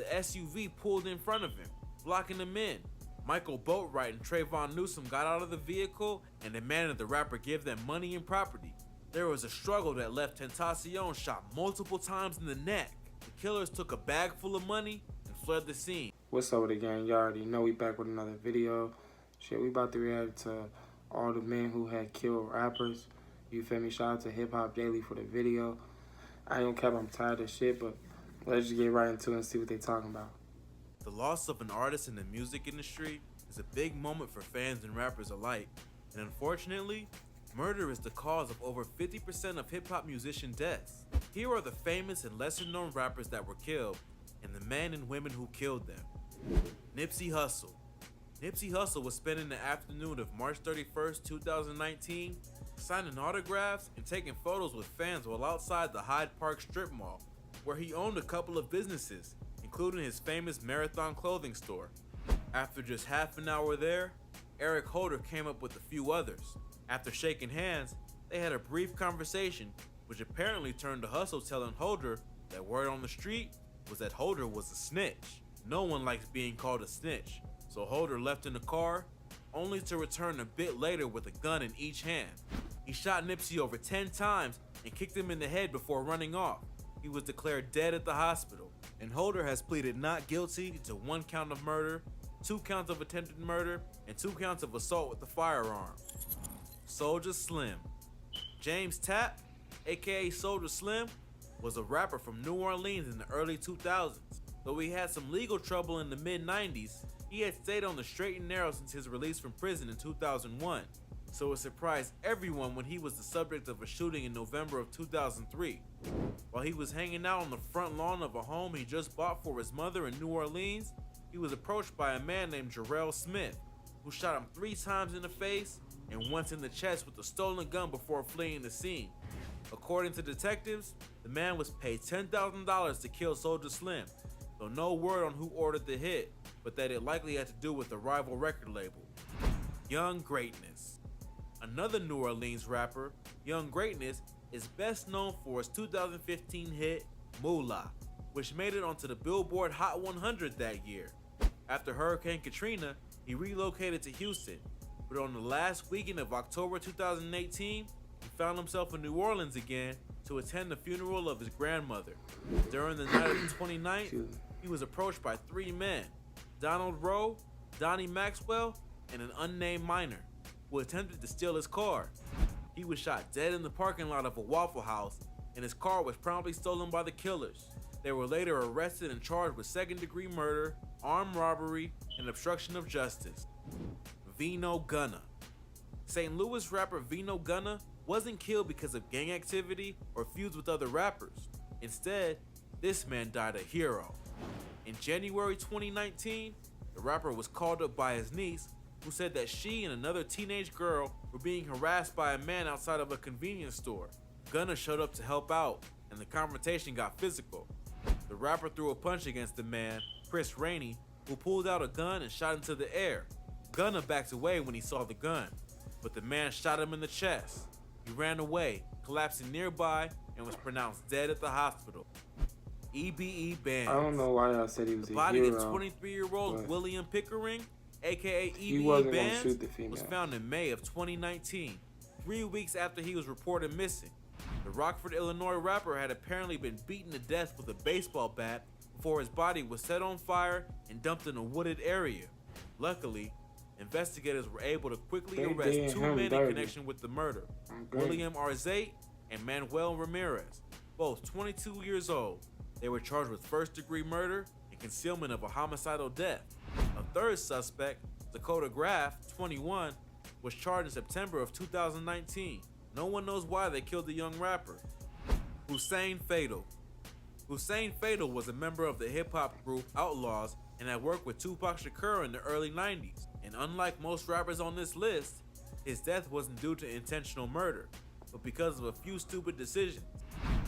SUV pulled in front of him, blocking him in. Michael Boatwright and Trayvon Newsom got out of the vehicle and demanded the rapper give them money and property. There was a struggle that left Tentacion shot multiple times in the neck. The killers took a bag full of money and fled the scene. What's up with the gang? Y'all already know we back with another video. Shit, we about to react to all the men who had killed rappers. You feel me? Shout out to Hip Hop Daily for the video. I ain't gonna cap, I'm tired of shit, but let's just get right into it and see what they talking about. The loss of an artist in the music industry is a big moment for fans and rappers alike, and unfortunately, murder is the cause of over 50% of hip-hop musician deaths. Here are the famous and lesser-known rappers that were killed, and the men and women who killed them. Nipsey Hussle. Nipsey Hussle was spending the afternoon of March 31st, 2019, signing autographs and taking photos with fans while outside the Hyde Park Strip Mall, where he owned a couple of businesses, including his famous Marathon clothing store. After just half an hour there, Eric Holder came up with a few others. After shaking hands, they had a brief conversation, which apparently turned to Hussle telling Holder that word on the street was that Holder was a snitch. No one likes being called a snitch, so Holder left in the car, only to return a bit later with a gun in each hand. He shot Nipsey over 10 times and kicked him in the head before running off. He was declared dead at the hospital, and Holder has pleaded not guilty to 1 count of murder, 2 counts of attempted murder, and 2 counts of assault with a firearm. Soulja Slim. James Tapp, aka Soulja Slim, was a rapper from New Orleans in the early 2000s. Though he had some legal trouble in the mid-90s, he had stayed on the straight and narrow since his release from prison in 2001. So it surprised everyone when he was the subject of a shooting in November of 2003. While he was hanging out on the front lawn of a home he just bought for his mother in New Orleans, he was approached by a man named Jarrell Smith, who shot him 3 times in the face and once in the chest with a stolen gun before fleeing the scene. According to detectives, the man was paid $10,000 to kill Soulja Slim, though no word on who ordered the hit, but that it likely had to do with the rival record label. Young Greatness. Another New Orleans rapper, Young Greatness, is best known for his 2015 hit, Moolah, which made it onto the Billboard Hot 100 that year. After Hurricane Katrina, he relocated to Houston, but on the last weekend of October 2018, he found himself in New Orleans again to attend the funeral of his grandmother. During the night of the 29th, he was approached by 3 men, Donald Rowe, Donnie Maxwell, and an unnamed minor, who attempted to steal his car. He was shot dead in the parking lot of a Waffle House, and his car was promptly stolen by the killers. They were later arrested and charged with second-degree murder, armed robbery, and obstruction of justice. Vino Gunna. St. Louis rapper Vino Gunna wasn't killed because of gang activity or feuds with other rappers. Instead, this man died a hero. In January 2019, the rapper was called up by his niece, who said that she and another teenage girl were being harassed by a man outside of a convenience store. Gunna showed up to help out, and the confrontation got physical. The rapper threw a punch against the man, Chris Rainey, who pulled out a gun and shot into the air. Gunna backed away when he saw the gun, but the man shot him in the chest. He ran away, collapsing nearby, and was pronounced dead at the hospital. EBE Bands. I don't know why y'all said he was the a body hero. of 23-year-old William Pickering, aka He EBE wasn't gonna Bands, shoot the female. was found in May of 2019, 3 weeks after he was reported missing. The Rockford, Illinois rapper had apparently been beaten to death with a baseball bat before his body was set on fire and dumped in a wooded area. Luckily, investigators were able to quickly arrest 2 men in connection with the murder, William Arzate and Manuel Ramirez, both 22 years old. They were charged with first-degree murder and concealment of a homicidal death. A third suspect, Dakota Graff, 21, was charged in September of 2019. No one knows why they killed the young rapper. Hussein Fatal. Hussein Fatal was a member of the hip-hop group Outlawz and had worked with Tupac Shakur in the early 90s. And unlike most rappers on this list, his death wasn't due to intentional murder, but because of a few stupid decisions.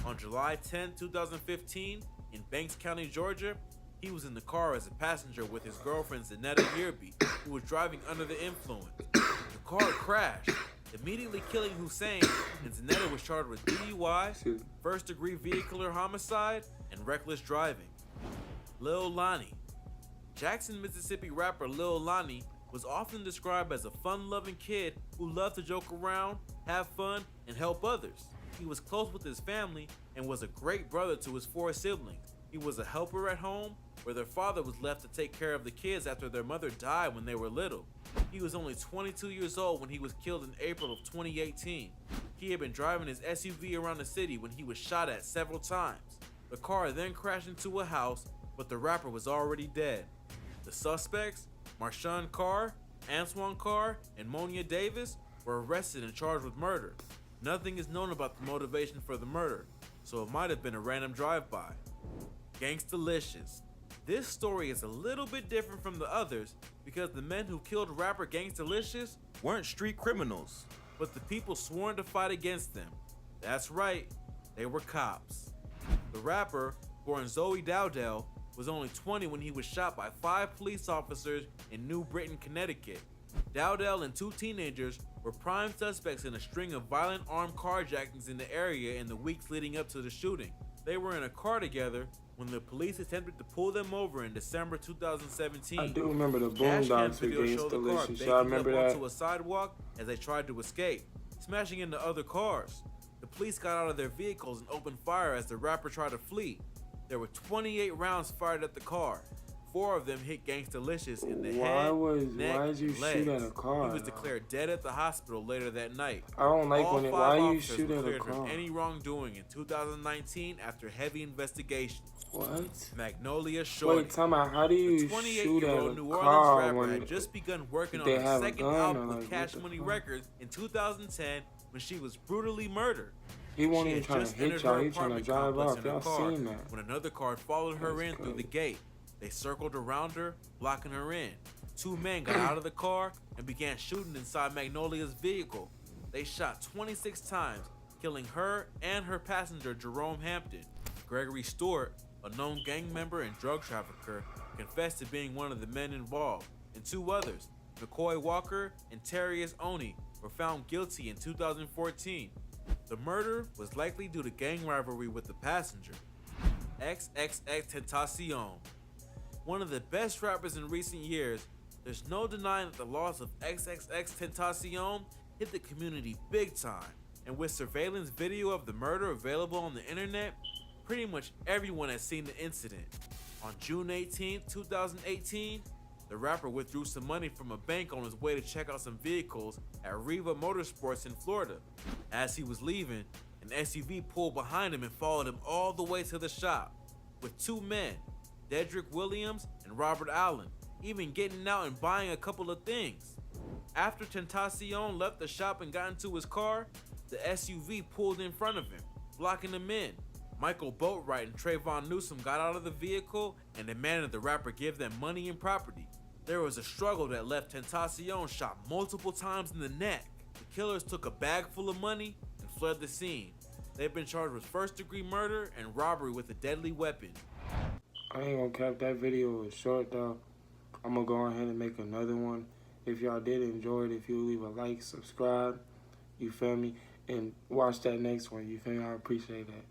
On July 10, 2015, in Banks County, Georgia, he was in the car as a passenger with his girlfriend Zanetta Yearby, who was driving under the influence. The car crashed, immediately killing Hussein, and Zanetta was charged with DUI, first-degree vehicular homicide, and reckless driving. Lil Lonnie. Jackson, Mississippi rapper Lil Lonnie was often described as a fun-loving kid who loved to joke around, have fun, and help others. He was close with his family and was a great brother to his 4 siblings. He was a helper at home, where their father was left to take care of the kids after their mother died when they were little. He was only 22 years old when he was killed in April of 2018. He had been driving his SUV around the city when he was shot at several times. The car then crashed into a house, but the rapper was already dead. The suspects, Marshawn Carr, Antoine Carr, and Monia Davis, were arrested and charged with murder. Nothing is known about the motivation for the murder, so it might have been a random drive-by. Gangstalicious. This story is a little bit different from the others because the men who killed rapper Gangstalicious weren't street criminals, but the people sworn to fight against them. That's right, they were cops. The rapper, born Zoe Dowdell, was only 20 when he was shot by 5 police officers in New Britain, Connecticut. Dowdell and 2 teenagers were prime suspects in a string of violent armed carjackings in the area in the weeks leading up to the shooting. They were in a car together when the police attempted to pull them over in December 2017. I do remember the Dashcam Boondocks video with showed the car Gangstalicious. banking Y'all up remember onto that? a sidewalk as they tried to escape, smashing into other cars. The police got out of their vehicles and opened fire as the rapper tried to flee. There were 28 rounds fired at the car. 4 of them hit Gangstalicious in the head, neck, why did you and legs. shoot at a car? He was declared dead at the hospital later that night. I don't like All when it. 5 Why you officers shoot were at a cleared car? from any wrongdoing in 2019 after heavy investigation. What? Magnolia Shorty. Wait, time out. How do The you shoot at 28-year-old a New Orleans car rapper when had just begun working on they her have a second gun album or, with like, Cash what the Money fuck? Records in 2010 when she was brutally murdered. he wasn't She even had trying just to hit entered y'all? her He trying to apartment drive complex off. in her Y'all car seen that? when another car followed her That's in through the crazy. gate. They circled around her, blocking her in. 2 men got out of the car and began shooting inside Magnolia's vehicle. They shot 26 times, killing her and her passenger Jerome Hampton. Gregory Stewart, a known gang member and drug trafficker, confessed to being one of the men involved, and 2 others, McCoy Walker and Terrius Oni, were found guilty in 2014. The murder was likely due to gang rivalry with the passenger. XXX Tentacion. One of the best rappers in recent years, there's no denying that the loss of XXX Tentacion hit the community big time, and with surveillance video of the murder available on the internet, pretty much everyone has seen the incident. On June 18, 2018, the rapper withdrew some money from a bank on his way to check out some vehicles at Riva Motorsports in Florida. As he was leaving, an SUV pulled behind him and followed him all the way to the shop, with 2 men, Dedrick Williams and Robert Allen, even getting out and buying a couple of things. After Tentacion left the shop and got into his car, the SUV pulled in front of him, blocking him in. Michael Boatwright and Trayvon Newsom got out of the vehicle and demanded the rapper give them money and property. There was a struggle that left Tentacion shot multiple times in the neck. The killers took a bag full of money and fled the scene. They've been charged with first-degree murder and robbery with a deadly weapon. I ain't gonna cap, that video was short though. I'm gonna go ahead and make another one. If y'all did enjoy it, if you leave a like, subscribe, you feel me, and watch that next one, you feel me? I appreciate that.